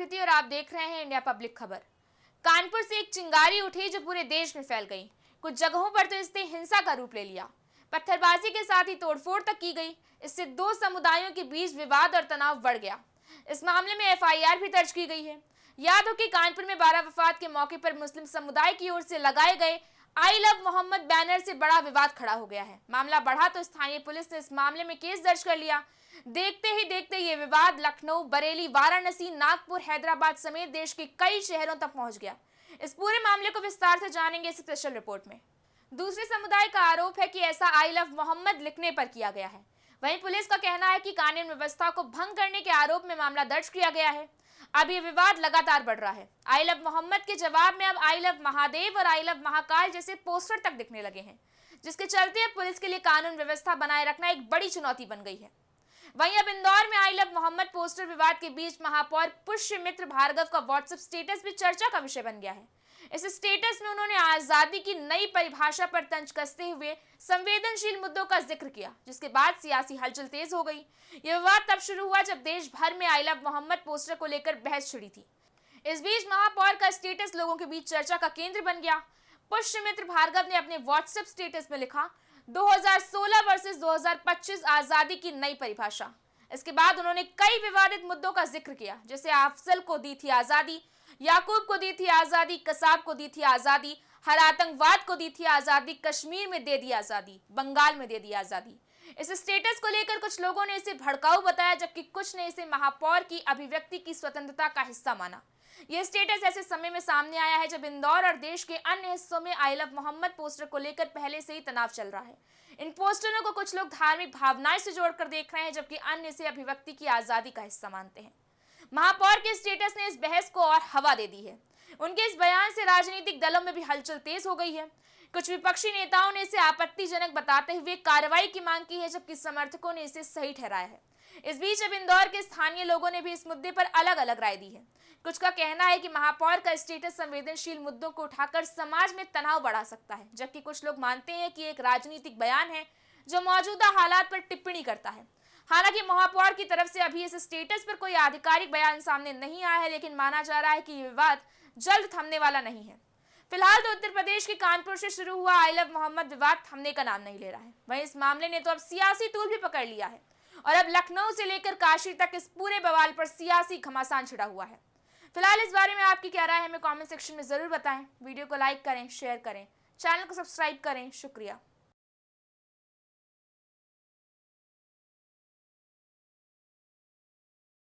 आकृति और आप देख रहे हैं इंडिया पब्लिक खबर। कानपुर से एक चिंगारी उठी जो पूरे देश में फैल गई। कुछ जगहों पर तो इसने हिंसा का रूप ले लिया। पत्थरबाजी के साथ ही तोड़फोड़ तक की गई। इससे दो समुदायों के बीच विवाद और तनाव बढ़ गया। इस मामले में एफआईआर भी दर्ज की गई है। याद हो कि कानपुर में 12 वफात के मौके पर मुस्लिम समुदाय की ओर से लगाए गए आई लव मोहम्मद बैनर से बड़ा विवाद खड़ा हो गया है। मामला बढ़ा तो स्थानीय पुलिस ने इस मामले में केस दर्ज कर लिया। देखते ही देखते ये विवाद लखनऊ, बरेली, वाराणसी, नागपुर, हैदराबाद समेत देश के कई शहरों तक पहुंच गया। इस पूरे मामले को विस्तार से जानेंगे इस स्पेशल रिपोर्ट में। दूसरे समुदाय का आरोप है कि ऐसा आई लव मोहम्मद लिखने पर किया गया है। वहीं पुलिस का कहना है कि कानून व्यवस्था को भंग करने के आरोप में मामला दर्ज किया गया है। अब ये विवाद लगातार बढ़ रहा है। आई लव मोहम्मद के जवाब में अब आई लव महादेव और आई लव महाकाल जैसे पोस्टर तक दिखने लगे हैं, जिसके चलते अब पुलिस के लिए कानून व्यवस्था बनाए रखना एक बड़ी चुनौती बन गई है। वहीं अब इंदौर में आई लव मोहम्मद पोस्टर विवाद के बीच महापौर पुष्यमित्र भार्गव का व्हाट्सएप स्टेटस भी चर्चा का विषय बन गया है। इस स्टेटस में उन्होंने आजादी की नई परिभाषा पर तंज कसते हुए संवेदनशील मुद्दों का जिक्र किया, जिसके बाद सियासी हलचल तेज हो गई। यह विवाद तब शुरू हुआ जब देश भर में आई लव मोहम्मद पोस्टर को लेकर बहस छिड़ी थी। इस बीच महापौर का स्टेटस लोगों के बीच चर्चा का केंद्र बन गया। पुष्यमित्र भार्गव ने अपने व्हाट्सएप स्टेटस में लिखा, 2016 वर्सेस 2025 आजादी की नई परिभाषा। इसके बाद उन्होंने कई विवादित मुद्दों का जिक्र किया, जैसे अफजल को दी थी आजादी, याकूब को दी थी आजादी, कसाब को दी थी आजादी, हर आतंकवाद को दी थी आजादी, कश्मीर में दे दी आजादी, बंगाल में दे दी आजादी। इस स्टेटस को लेकर कुछ लोगों ने इसे भड़काऊ बताया, जबकि कुछ ने इसे महापौर की अभिव्यक्ति की स्वतंत्रता का हिस्सा माना। यह स्टेटस ऐसे समय में सामने आया है जब इंदौर और देश के अन्य हिस्सों में आई लव मोहम्मद पोस्टर को लेकर पहले से ही तनाव चल रहा है। इन पोस्टरों को कुछ लोग धार्मिक भावनाएं से जोड़कर देख रहे हैं, जबकि अन्य इसे अभिव्यक्ति की आजादी का हिस्सा मानते हैं। महापौर के स्टेटस ने इस बहस को और हवा दे दी है। उनके इस बयान से राजनीतिक दलों में भी हलचल तेज हो गई है। कुछ विपक्षी नेताओं ने इसे आपत्तिजनक बताते हुए कार्रवाई की मांग की है, जबकि समर्थकों ने इसे सही ठहराया है। इस बीच अब इंदौर के स्थानीय लोगों ने भी इस मुद्दे पर अलग अलग राय दी है। कुछ का कहना है कि महापौर का स्टेटस संवेदनशील मुद्दों को उठाकर समाज में तनाव बढ़ा सकता है, जबकि कुछ लोग मानते हैं कि एक राजनीतिक बयान है जो मौजूदा हालात पर टिप्पणी करता है। हालांकि महापौर की तरफ से अभी इस स्टेटस पर कोई आधिकारिक बयान सामने नहीं आया है, लेकिन माना जा रहा है कि ये विवाद जल्द थमने वाला नहीं है। फिलहाल तो उत्तर प्रदेश के कानपुर से शुरू हुआ आई लव मोहम्मद विवाद थमने का नाम नहीं ले रहा है। वहीं इस मामले ने तो अब सियासी तूल भी पकड़ लिया है और अब लखनऊ से लेकर काशी तक इस पूरे बवाल पर सियासी घमासान छिड़ा हुआ है। फिलहाल इस बारे में आपकी क्या राय है, हमें कमेंट सेक्शन में जरूर बताएं। वीडियो को लाइक करें, शेयर करें, चैनल को सब्सक्राइब करें। शुक्रिया।